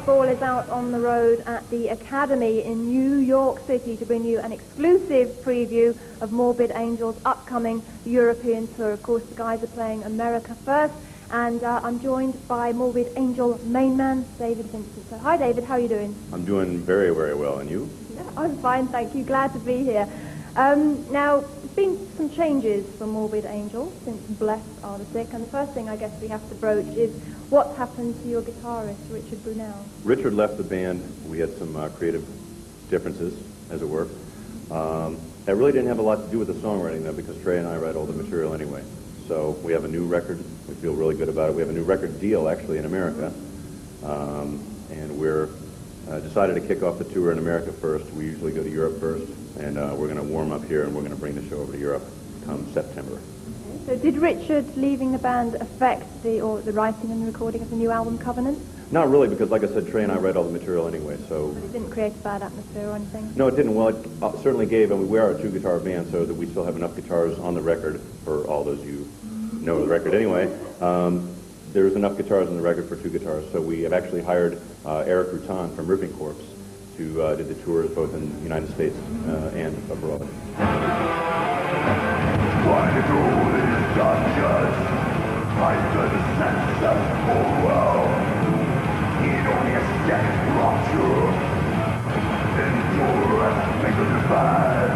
Ball is out on the road at the Academy in New York City to bring you an exclusive preview of Morbid Angel's upcoming European tour. Of course, the guys are playing America first, and I'm joined by Morbid Angel main man, David Vincent. So, hi, David. How are you doing? I'm doing very, very well. And you? Yeah, I'm fine, thank you. Glad to be here. Now, there's been some changes for Morbid Angel since Blessed Are the Sick, and the first thing I guess we have to broach is what's happened to your guitarist, Richard Brunel. Richard left the band. We had some creative differences, as it were. That really didn't have a lot to do with the songwriting, though, because Trey and I write all the material anyway. So we have a new record. We feel really good about it. We have a new record deal, actually, in America. And we're decided to kick off the tour in America first. We usually go to Europe first, and we're going to warm up here, and we're going to bring the show over to Europe come September. So did Richard leaving the band affect the writing and the recording of the new album, Covenant? Not really, because like I said, Trey and I write all the material anyway, so... But it didn't create a bad atmosphere or anything? No, it didn't. Well, it certainly gave, and we are a two-guitar band, so that we still have enough guitars on the record for all those you know the record anyway. There's enough guitars on the record for two guitars, so we have actually hired Eric Rutan from Ripping Corps to do the tours both in the United States and abroad. Why the goal is not just fight to the sense of full well. Need only a second rupture. Endure and make a divide.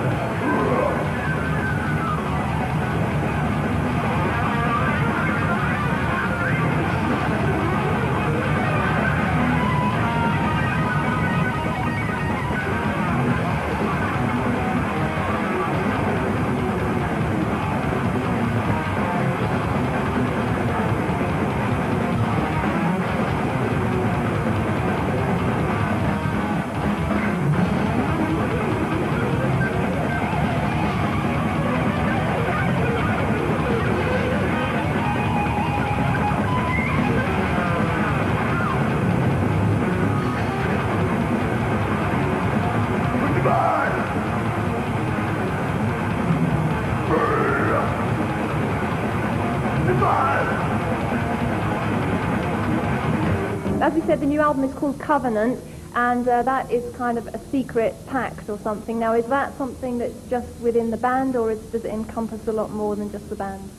As we said, the new album is called Covenant, and that is kind of a secret pact or something. Now, is that something that's just within the band, or does it encompass a lot more than just the band?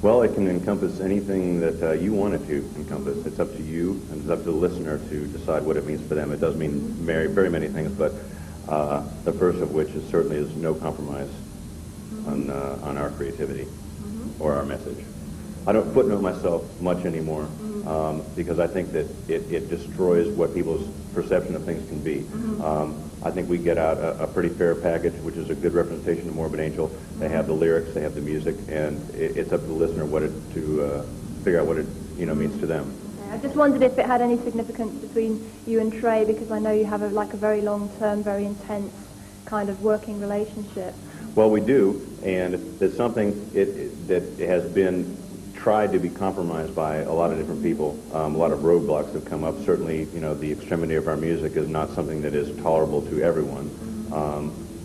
Well, it can encompass anything that you want it to encompass. It's up to you, and it's up to the listener to decide what it means for them. It does mean very many things, but the first of which is certainly is no compromise on our creativity or our message. I don't footnote myself much anymore because I think that it destroys what people's perception of things can be. I think we get out a pretty fair package, which is a good representation of Morbid Angel. They have the lyrics, they have the music, and it's up to the listener to figure out what it means to them. I just wondered if it had any significance between you and Trey, because I know you have a very long-term, very intense kind of working relationship. Well, we do, and it's something that has been tried to be compromised by a lot of different people. A lot of roadblocks have come up. Certainly, the extremity of our music is not something that is tolerable to everyone,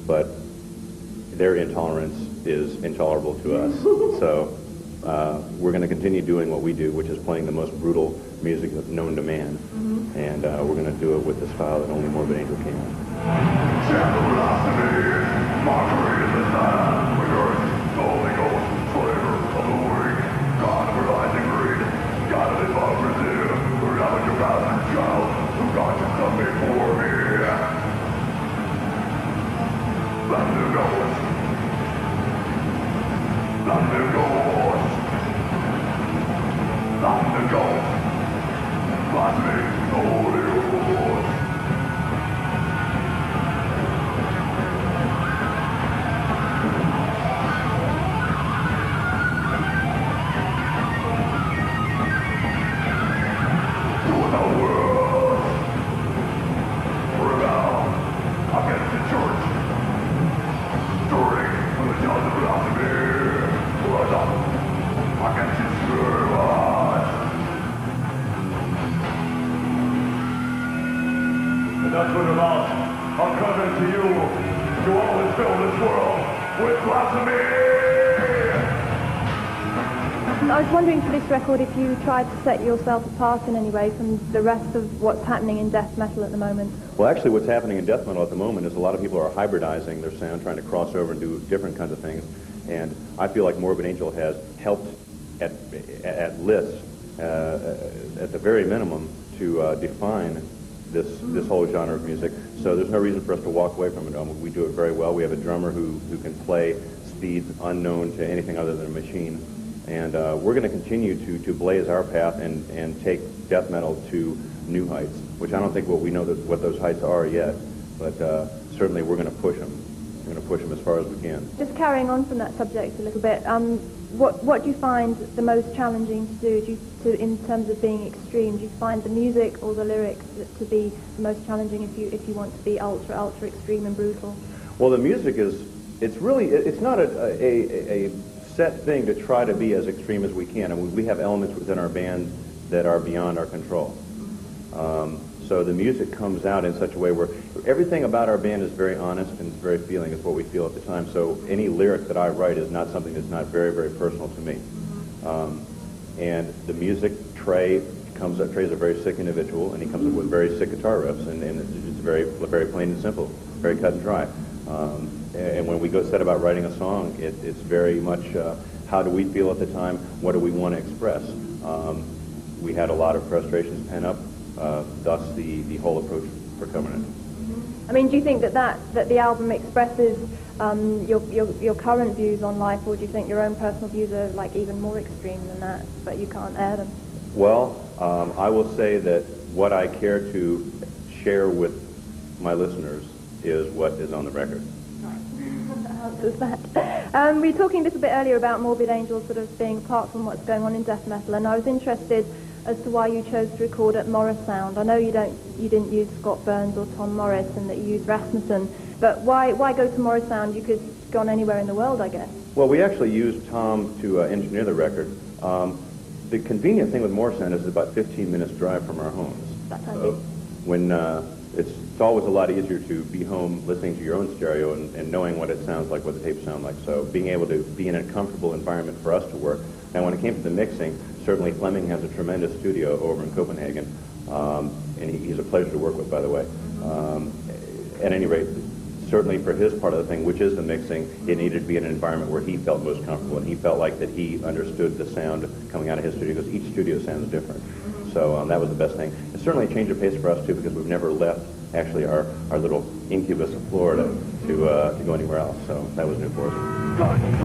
but their intolerance is intolerable to us. So we're going to continue doing what we do, which is playing the most brutal music known to man, and we're going to do it with the style that only Morbid Angel can. Mockery in the time, we are the Holy Ghost, flavor of the weak. God of rising greed, God of hypocrisy, relic of bastard child, who God should come before me. Thunder Ghost, Thunder Ghost, Thunder Ghost, blasphemy, Holy Ghost. That's what about. I'll come into you to always fill this world with blasphemy. I was wondering for this record if you tried to set yourself apart in any way from the rest of what's happening in death metal at the moment. Well, actually, what's happening in death metal at the moment is a lot of people are hybridizing their sound, trying to cross over and do different kinds of things. And I feel like Morbid Angel has helped at least, at the very minimum, to define this whole genre of music. So there's no reason for us to walk away from it. We do it very well. We have a drummer who can play speeds unknown to anything other than a machine. And we're going to continue to blaze our path and take death metal to new heights, which I don't think we know what those heights are yet, but certainly we're going to push them. We're going to push them as far as we can. Just carrying on from that subject a little bit, what do you find the most challenging to do in terms of being extreme? Do you find the music or the lyrics to be the most challenging if you want to be ultra extreme and brutal? Well, the music it's not a set thing to try to be as extreme as we can. And we have elements within our band that are beyond our control. So the music comes out in such a way where everything about our band is very honest and it's very feeling. It's what we feel at the time. So any lyric that I write is not something that's not very, very personal to me. And the music, Trey's a very sick individual, and he comes up with very sick guitar riffs, and it's very, very plain and simple, very cut and dry. And when we set about writing a song, it's very much how do we feel at the time, what do we want to express. We had a lot of frustrations pent up, thus the whole approach for Covenant. I mean, do you think that the album expresses your current views on life, or do you think your own personal views are like even more extreme than that, but you can't air them? Well, I will say that what I care to share with my listeners is what is on the record. Answers that. We were talking a little bit earlier about Morbid Angel sort of being apart from what's going on in death metal, and I was interested as to why you chose to record at Morris Sound. I know you didn't use Scott Burns or Tom Morris, and that you used Rasmussen, but why go to Morris Sound? You could have gone anywhere in the world, I guess. Well, we actually used Tom to engineer the record. The convenient thing with Morris Sound is it's about 15 minutes drive from our homes. That's handy. When it's always a lot easier to be home listening to your own stereo and knowing what it sounds like, what the tapes sound like. So being able to be in a comfortable environment for us to work. Now, when it came to the mixing, certainly Fleming has a tremendous studio over in Copenhagen, and he's a pleasure to work with, by the way. At any rate, certainly for his part of the thing, which is the mixing, it needed to be in an environment where he felt most comfortable, and he felt like that he understood the sound coming out of his studio, because each studio sounds different. So that was the best thing. It's certainly a change of pace for us, too, because we've never left, actually, our little incubus of Florida to go anywhere else. So that was new for us.